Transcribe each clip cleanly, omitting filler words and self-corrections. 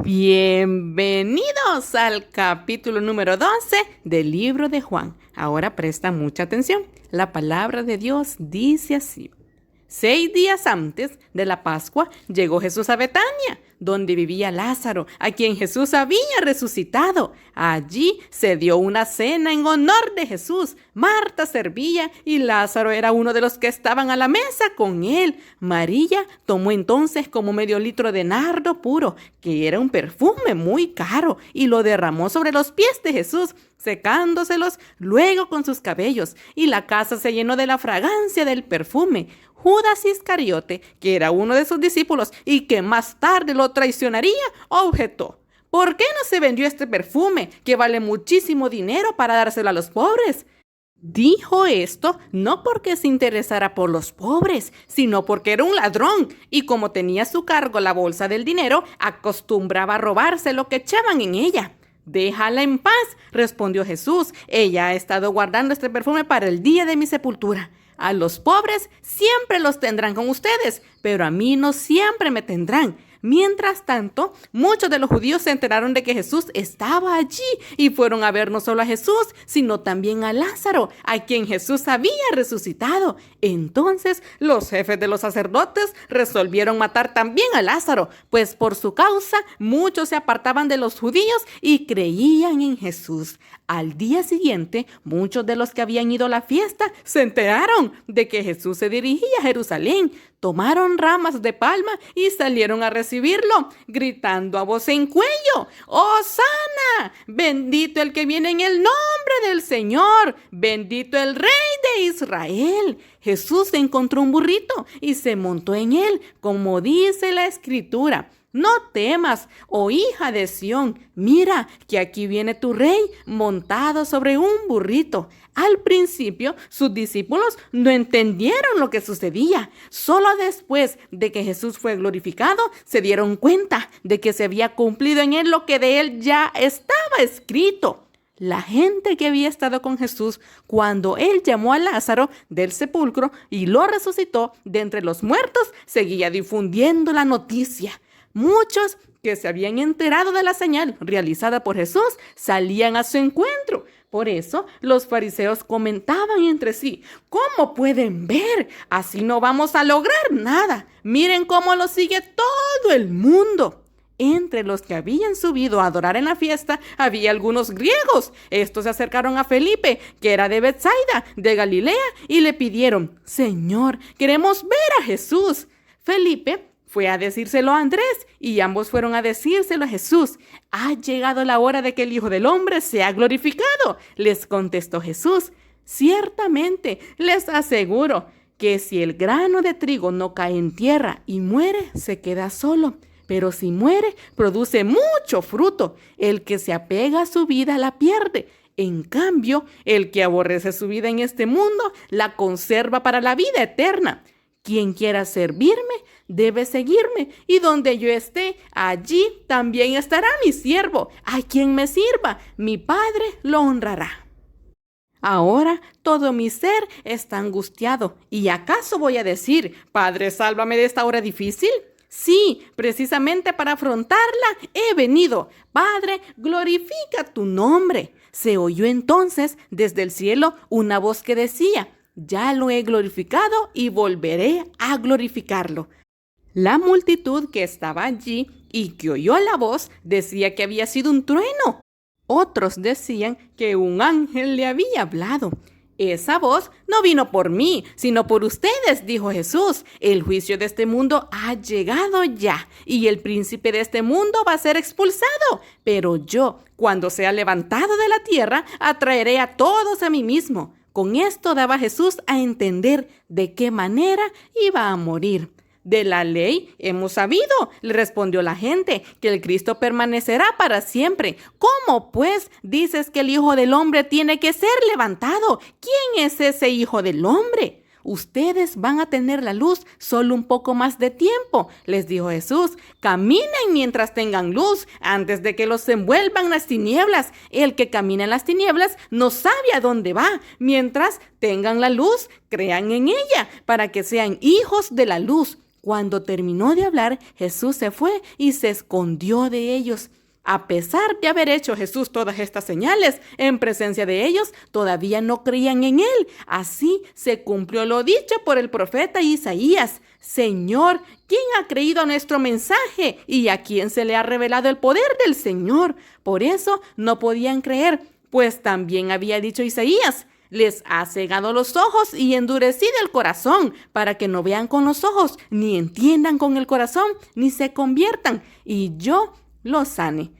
Bienvenidos al capítulo número 12 del libro de Juan. Ahora presta mucha atención. La palabra de Dios dice así. 6 días antes de la Pascua llegó Jesús a Betania, donde vivía Lázaro, a quien Jesús había resucitado. Allí se dio una cena en honor de Jesús. Marta servía y Lázaro era uno de los que estaban a la mesa con él. María tomó entonces como medio litro de nardo puro, que era un perfume muy caro, y lo derramó sobre los pies de Jesús, secándoselos luego con sus cabellos, y la casa se llenó de la fragancia del perfume. Judas Iscariote, que era uno de sus discípulos y que más tarde lo traicionaría, objetó: ¿por qué no se vendió este perfume, que vale muchísimo dinero, para dárselo a los pobres? Dijo esto no porque se interesara por los pobres, sino porque era un ladrón y, como tenía a su cargo la bolsa del dinero, acostumbraba a robarse lo que echaban en ella. Déjala en paz, respondió Jesús. Ella ha estado guardando este perfume para el día de mi sepultura. A los pobres siempre los tendrán con ustedes, pero a mí no siempre me tendrán. Mientras tanto, muchos de los judíos se enteraron de que Jesús estaba allí y fueron a ver no solo a Jesús, sino también a Lázaro, a quien Jesús había resucitado. Entonces, los jefes de los sacerdotes resolvieron matar también a Lázaro, pues por su causa muchos se apartaban de los judíos y creían en Jesús. Al día siguiente, muchos de los que habían ido a la fiesta se enteraron de que Jesús se dirigía a Jerusalén. Tomaron ramas de palma y salieron a recibirlo, gritando a voz en cuello: ¡Hosana! Bendito el que viene en el nombre del Señor, bendito el Rey de Israel. Jesús encontró un burrito y se montó en él, como dice la Escritura. No temas, oh hija de Sión, mira que aquí viene tu rey montado sobre un burrito. Al principio, sus discípulos no entendieron lo que sucedía. Solo después de que Jesús fue glorificado, se dieron cuenta de que se había cumplido en él lo que de él ya estaba escrito. La gente que había estado con Jesús cuando él llamó a Lázaro del sepulcro y lo resucitó de entre los muertos, seguía difundiendo la noticia. Muchos que se habían enterado de la señal realizada por Jesús salían a su encuentro. Por eso los fariseos comentaban entre sí: ¿cómo pueden ver? Así no vamos a lograr nada. Miren cómo lo sigue todo el mundo. Entre los que habían subido a adorar en la fiesta había algunos griegos. Estos se acercaron a Felipe, que era de Betsaida, de Galilea, y le pidieron: Señor, queremos ver a Jesús. Felipe fue a decírselo a Andrés y ambos fueron a decírselo a Jesús. Ha llegado la hora de que el Hijo del Hombre sea glorificado, les contestó Jesús. Ciertamente, les aseguro que si el grano de trigo no cae en tierra y muere, se queda solo. Pero si muere, produce mucho fruto. El que se apega a su vida la pierde. En cambio, el que aborrece su vida en este mundo la conserva para la vida eterna. Quien quiera servirme, debe seguirme, y donde yo esté, allí también estará mi siervo. A quien me sirva, mi Padre lo honrará. Ahora todo mi ser está angustiado. ¿Y acaso voy a decir: Padre, sálvame de esta hora difícil? Sí, precisamente para afrontarla he venido. Padre, glorifica tu nombre. Se oyó entonces desde el cielo una voz que decía: ya lo he glorificado y volveré a glorificarlo. La multitud que estaba allí y que oyó la voz decía que había sido un trueno. Otros decían que un ángel le había hablado. Esa voz no vino por mí, sino por ustedes, dijo Jesús. El juicio de este mundo ha llegado ya, y el príncipe de este mundo va a ser expulsado. Pero yo, cuando sea levantado de la tierra, atraeré a todos a mí mismo. Con esto daba Jesús a entender de qué manera iba a morir. De la ley hemos sabido, le respondió la gente, que el Cristo permanecerá para siempre. ¿Cómo, pues, dices que el Hijo del Hombre tiene que ser levantado? ¿Quién es ese Hijo del Hombre? Ustedes van a tener la luz solo un poco más de tiempo, les dijo Jesús. Caminen mientras tengan luz, antes de que los envuelvan las tinieblas. El que camina en las tinieblas no sabe a dónde va. Mientras tengan la luz, crean en ella, para que sean hijos de la luz. Cuando terminó de hablar, Jesús se fue y se escondió de ellos. A pesar de haber hecho Jesús todas estas señales en presencia de ellos, todavía no creían en él. Así se cumplió lo dicho por el profeta Isaías. Señor, ¿quién ha creído a nuestro mensaje? ¿Y a quién se le ha revelado el poder del Señor? Por eso no podían creer, pues también había dicho Isaías: les ha cegado los ojos y endurecido el corazón, para que no vean con los ojos, ni entiendan con el corazón, ni se conviertan, y yo los sane.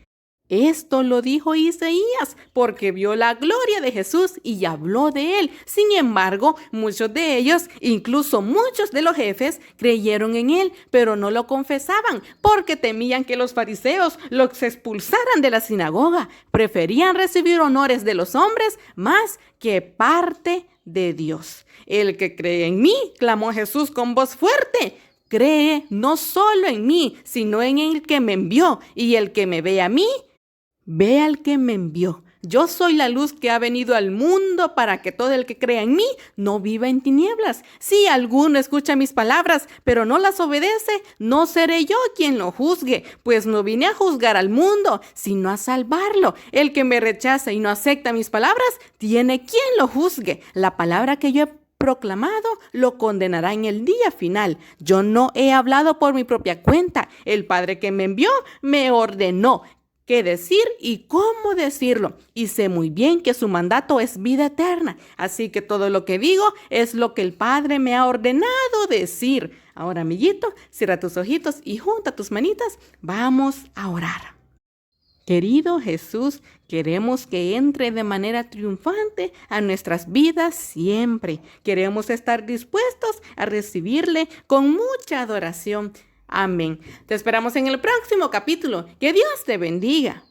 Esto lo dijo Isaías porque vio la gloria de Jesús y habló de él. Sin embargo, muchos de ellos, incluso muchos de los jefes, creyeron en él, pero no lo confesaban porque temían que los fariseos los expulsaran de la sinagoga. Preferían recibir honores de los hombres más que parte de Dios. El que cree en mí, clamó Jesús con voz fuerte, cree no solo en mí, sino en el que me envió. Y el que me ve a mí, ve al que me envió. Yo soy la luz que ha venido al mundo para que todo el que crea en mí no viva en tinieblas. Si alguno escucha mis palabras, pero no las obedece, no seré yo quien lo juzgue, pues no vine a juzgar al mundo, sino a salvarlo. El que me rechaza y no acepta mis palabras, tiene quien lo juzgue. La palabra que yo he proclamado lo condenará en el día final. Yo no he hablado por mi propia cuenta. El Padre que me envió me ordenó qué decir y cómo decirlo. Y sé muy bien que su mandato es vida eterna. Así que todo lo que digo es lo que el Padre me ha ordenado decir. Ahora, amiguito, cierra tus ojitos y junta tus manitas. Vamos a orar. Querido Jesús, queremos que entre de manera triunfante a nuestras vidas siempre. Queremos estar dispuestos a recibirle con mucha adoración. Amén. Te esperamos en el próximo capítulo. Que Dios te bendiga.